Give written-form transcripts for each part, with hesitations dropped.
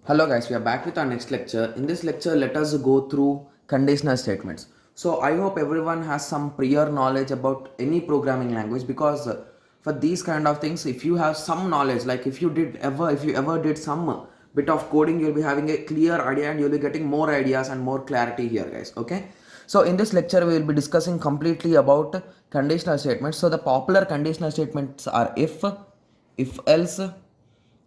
Hello guys, we are back with our next lecture. In this lecture, let us go through conditional statements. So I hope everyone has some prior knowledge about any programming language because for these kind of things, if you have some knowledge, like if you ever did some bit of coding, you'll be having a clear idea and you'll be getting more ideas and more clarity here, guys. Okay. So in this lecture, we will be discussing completely about conditional statements. So the popular conditional statements are if else,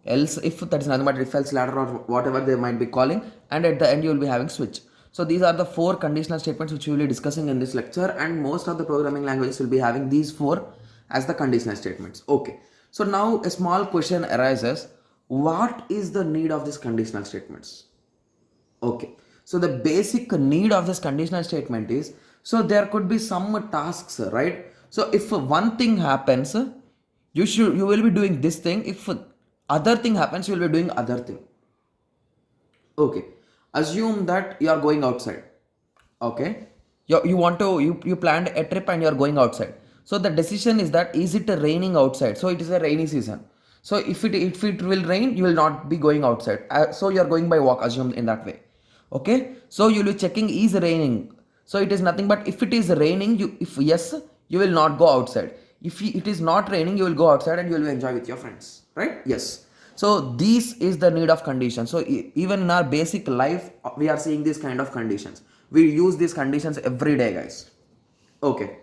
else if, that is nothing but if else ladder or whatever they might be calling, and at the end you will be having switch. So these are the four conditional statements which we will be discussing in this lecture, and most of the programming languages will be having these four as the conditional statements. Okay, so now a small question arises: what is the need of these conditional statements? Okay, so the basic need of this conditional statement is, so there could be some tasks, right? So if one thing happens, you will be doing this thing. If other thing happens, you will be doing other thing. Okay, assume that you are going outside. Okay, you want to you planned a trip and you are going outside. So the decision is that, is it raining outside? So it is a rainy season. So if it will rain, you will not be going outside. So you are going by walk, assume in that way. Okay, so you will be checking, is raining. So it is nothing but, if it is raining, you, if yes, you will not go outside. If it is not raining, you will go outside and you will enjoy with your friends, right? Yes. So this is the need of condition. So even in our basic life, we are seeing these kind of conditions. We use these conditions every day, guys. Okay,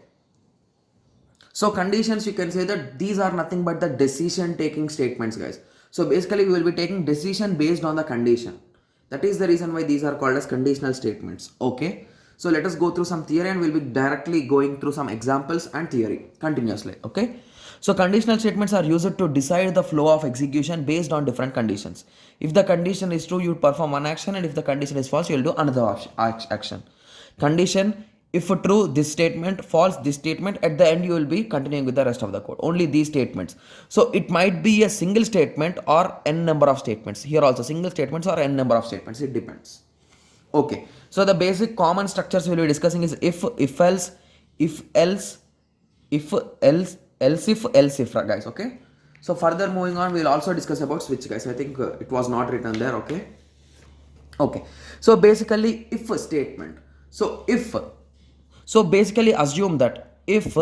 so conditions, you can say that these are nothing but the decision taking statements, guys. So basically we will be taking decision based on the condition. That is the reason why these are called as conditional statements. Okay, so let us go through some theory and we'll be directly going through some examples and theory continuously. Okay, so conditional statements are used to decide the flow of execution based on different conditions. If the condition is true, you perform one action, and if the condition is false, you will do another action. Condition: if true, this statement; false, this statement. At the end, you will be continuing with the rest of the code. Only these statements. So it might be a single statement or n number of statements. Here also single statements or n number of statements. It depends. Okay. So the basic common structures we'll be discussing is if else, if else, if else, else if, guys. Okay. So further moving on, we'll also discuss about switch, guys. I think it was not written there. Okay. Okay. So basically, if a statement. So if, so basically assume that if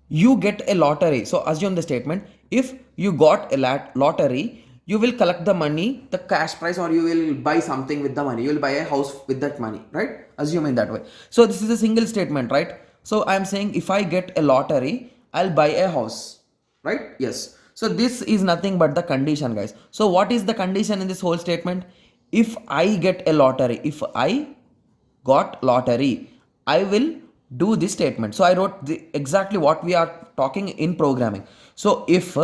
you get a lottery, so assume the statement, if you got a lottery, you will collect the money, the cash price, or you will buy something with the money, you will buy a house with that money, right? Assume in that way. So this is a single statement, right? So I am saying, if I get a lottery, I'll buy a house, right? Yes. So this is nothing but the condition, guys. So what is the condition in this whole statement? If I get a lottery, if I got lottery, I will do this statement. So I wrote exactly what we are talking in programming. So if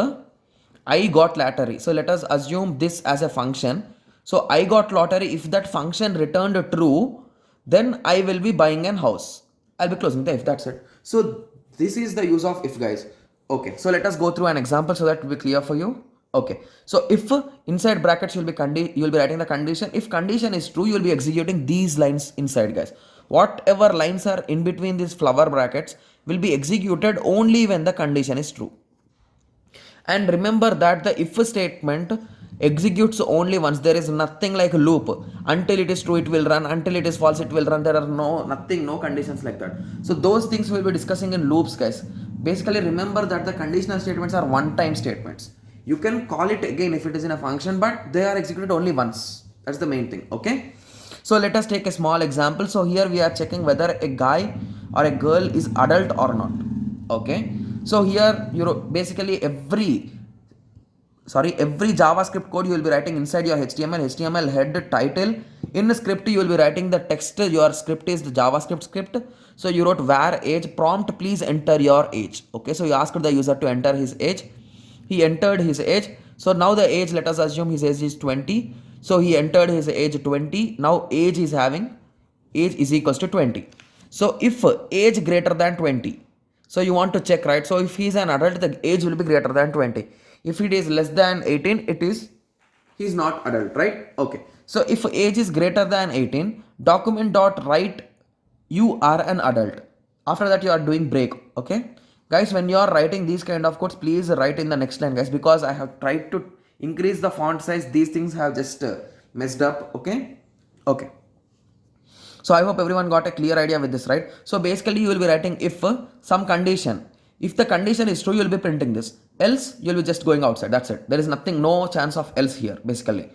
I got lottery, so let us assume this as a function. So I got lottery, if that function returned true, then I will be buying an house. I'll be closing the if, that's it. So this is the use of if, guys. Okay, so let us go through an example so that it will be clear for you. Okay, so if inside brackets you will be writing the condition. If condition is true, you will be executing these lines inside, guys. Whatever lines are in between these flower brackets will be executed only when the condition is true. And remember that the if statement executes only once. There is nothing like loop. Until it is true, it will run. Until it is false, it will run. There are no conditions like that. So those things we'll be discussing in loops, guys. Basically, remember that the conditional statements are one-time statements. You can call it again if it is in a function, but they are executed only once. That's the main thing. Okay. So let us take a small example. So here we are checking whether a guy or a girl is adult or not. Okay. So here basically every JavaScript code you will be writing inside your HTML head title. In the script you will be writing the text. Your script is the JavaScript script. So you wrote var age prompt, please enter your age. Okay, so you asked the user to enter his age. He entered his age. So now the age, let us assume his age is 20. So he entered his age 20. Now age is equals to 20. So if age greater than 20, so you want to check, right? So if he is an adult, the age will be greater than 20. If it is less than 18, he is not adult, right? Okay. So if age is greater than 18, document dot write you are an adult. After that you are doing break. Okay, guys, when you are writing these kind of codes, please write in the next line, guys, because I have tried to increase the font size. These things have just messed up. Okay. So I hope everyone got a clear idea with this, right? So basically you will be writing if some condition. If the condition is true, you will be printing this. Else, you will be just going outside. That's it. There is nothing, no chance of else here, basically.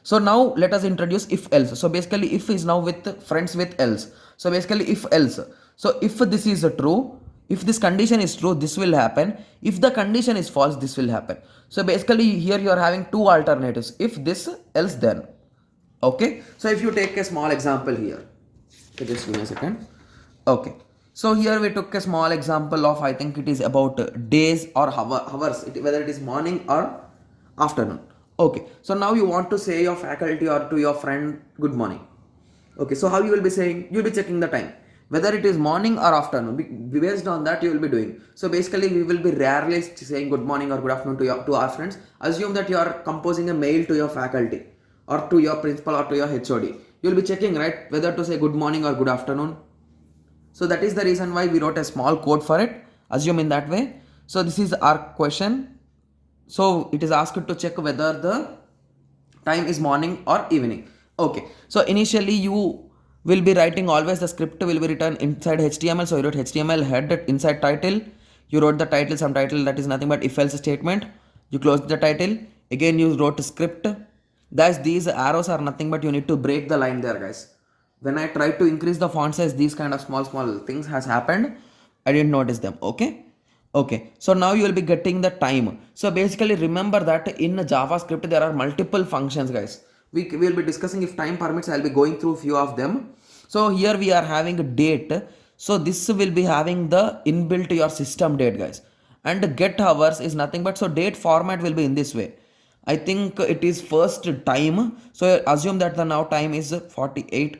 So now let us introduce if else. So basically if is now with friends with else. So basically if else. So if this is true, if this condition is true, this will happen. If the condition is false, this will happen. So basically here you are having two alternatives. If this, else then. Okay. So if you take a small example here. Okay, just give me a second. Okay. So here we took a small example of, I think it is about days or hours, whether it is morning or afternoon. Okay. So now you want to say your faculty or to your friend good morning. Okay. So how you will be saying? You will be checking the time. Whether it is morning or afternoon. Based on that you will be doing. So basically we will be rarely saying good morning or good afternoon to our friends. Assume that you are composing a mail to your faculty or to your principal or to your HOD. You will be checking, right, whether to say good morning or good afternoon. So that is the reason why we wrote a small code for it. Assume in that way. So this is our question. So it is asked to check whether the time is morning or evening. Okay. So initially you will be writing always the script will be written inside HTML. So you wrote HTML head inside title. You wrote the title, some title that is nothing but if else statement. You closed the title. Again you wrote a script. Guys, these arrows are nothing but you need to break the line there, guys. When I tried to increase the font size, these kind of small things has happened. I didn't notice them. Okay. So now you will be getting the time. So basically remember that in JavaScript there are multiple functions, guys. We will be discussing if time permits. I'll be going through few of them. So here we are having a date. So this will be having the inbuilt your system date, guys. And get hours is nothing but, so date format will be in this way. I think it is first time. So assume that the now time is 48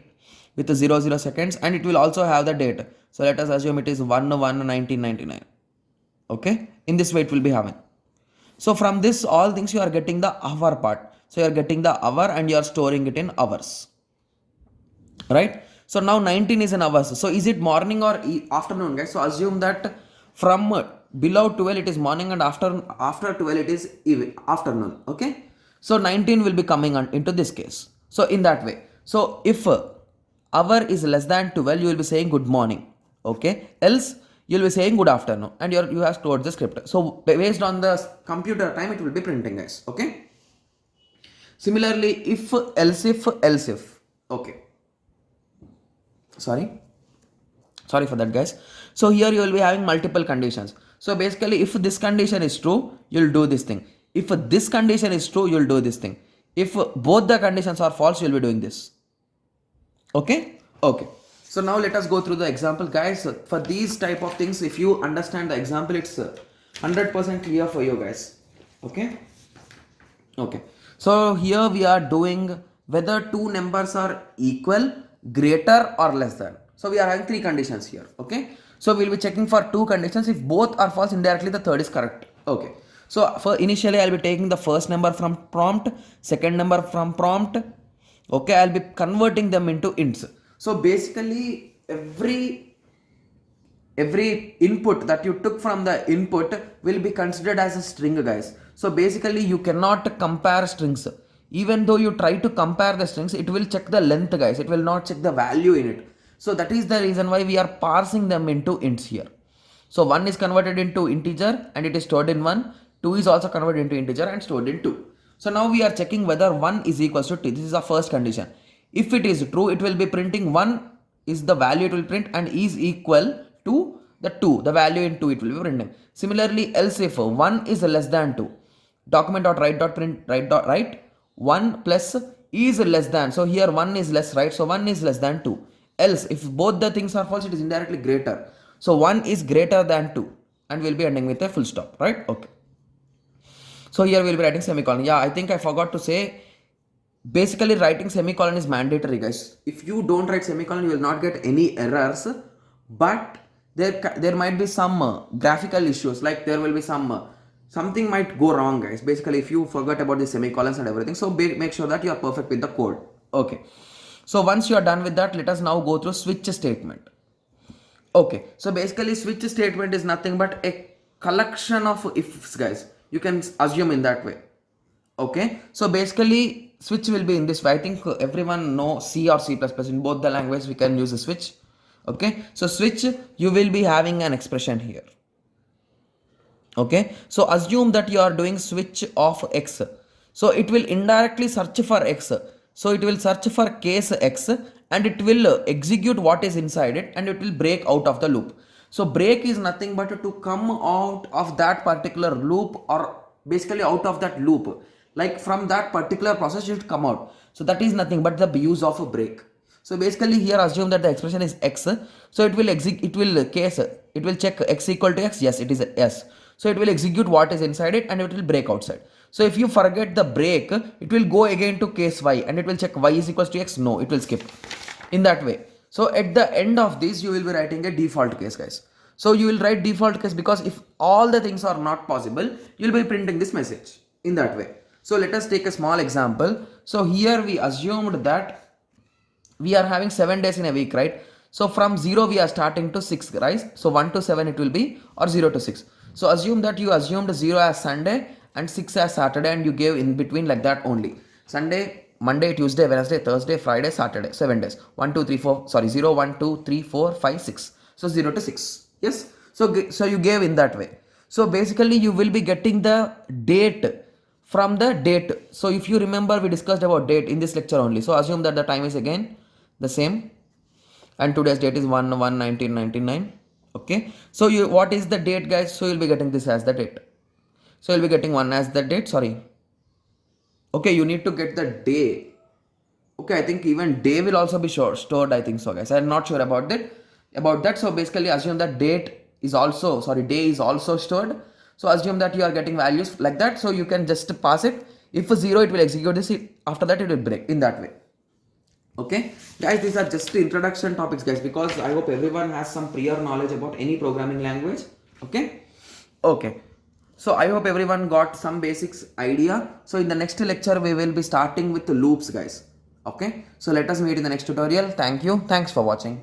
with 00 seconds, and it will also have the date. So let us assume it is 1/1/1999. Okay. In this way it will be having. So from this all things you are getting the hour part. So you are getting the hour and you are storing it in hours. Right. So now 19 is in hours. So is it morning or afternoon, guys? So assume that from below 12 it is morning and after 12 it is afternoon. Okay. So 19 will be coming into this case. So in that way. So if hour is less than 12, you will be saying good morning. Okay. Else you will be saying good afternoon, and you have stored the script. So based on the computer time it will be printing, guys. Okay. Similarly, if else if. Okay. Sorry for that, guys. So here you will be having multiple conditions. So basically if this condition is true, you'll do this thing. If this condition is true, you'll do this thing. If both the conditions are false, you'll be doing this. Okay. So now let us go through the example, guys. For these type of things, if you understand the example, it's 100% clear for you guys. Okay. So here we are doing whether two numbers are equal, greater or less than. So we are having three conditions here. Okay. So we'll be checking for two conditions. If both are false, indirectly the third is correct. Okay. So for initially I'll be taking the first number from prompt, second number from prompt. Okay. I'll be converting them into ints. So basically every input that you took from the input will be considered as a string, guys. So basically you cannot compare strings. Even though you try to compare the strings, it will check the length, guys. It will not check the value in it. So that is the reason why we are parsing them into ints here. So 1 is converted into integer and it is stored in 1. 2 is also converted into integer and stored in 2. So now we are checking whether 1 is equals to 2. This is the first condition. If it is true, it will be printing 1 is the value it will print and is equal to the 2. The value in 2 it will be printing. Similarly, else if 1 is less than 2. Document.write 1 plus is less than. So here 1 is less, right? So 1 is less than 2. Else if both the things are false, it is indirectly greater. So 1 is greater than 2 and we'll be ending with a full stop, right? Okay. So here we'll be writing semicolon. Yeah, I think I forgot to say, basically writing semicolon is mandatory, guys. If you don't write semicolon, you will not get any errors, but there might be some graphical issues, like there will be something might go wrong, guys. Basically if you forget about the semicolons and everything, so make sure that you are perfect with the code. Okay. So once you are done with that, let us now go through switch statement. Okay. So basically switch statement is nothing but a collection of ifs, guys. You can assume in that way. Okay, so basically switch will be in this way. I think everyone know C or C++. In both the language we can use a switch. Okay, so switch, you will be having an expression here. Okay, so assume that you are doing switch of X. So it will indirectly search for X. So it will search for case X and it will execute what is inside it and it will break out of the loop. So break is nothing but to come out of that particular loop, or basically out of that loop. Like from that particular process it should come out. So that is nothing but the use of a break. So basically here assume that the expression is X. So it will it will check X equal to X. Yes, it is yes. So it will execute what is inside it and it will break outside. So if you forget the break, it will go again to case Y and it will check Y is equals to X. No, it will skip in that way. So at the end of this, you will be writing a default case, guys. So you will write default case because if all the things are not possible, you will be printing this message in that way. So let us take a small example. So here we assumed that we are having 7 days in a week, right? So from 0 we are starting to 6, right? So 1 to 7 it will be, or 0 to 6. So assume that you assumed 0 as Sunday and 6 as Saturday and you gave in between like that only. Sunday, Monday, Tuesday, Wednesday, Thursday, Friday, Saturday, 7 days. 1, 2, 3, 4, sorry, 0, 1, 2, 3, 4, 5, 6. So 0 to 6. Yes. So you gave in that way. So basically you will be getting the date from the date. So if you remember, we discussed about date in this lecture only. So assume that the time is again the same and today's date is 1/1/1999. Okay, so you, what is the date, guys? So you'll be getting this as the date. So you'll be getting 1 as the date, sorry. Okay, you need to get the day. Okay, I think even day will also be stored, I think so, guys. I'm not sure about that. So basically assume that day is also stored. So assume that you are getting values like that. So you can just pass it. If 0, it will execute this. After that, it will break in that way. Okay, guys, these are just the introduction topics, guys, because I hope everyone has some prior knowledge about any programming language. Okay, so I hope everyone got some basics idea. So in the next lecture we will be starting with the loops, guys. Okay, so let us meet in the next tutorial. Thank you, thanks for watching.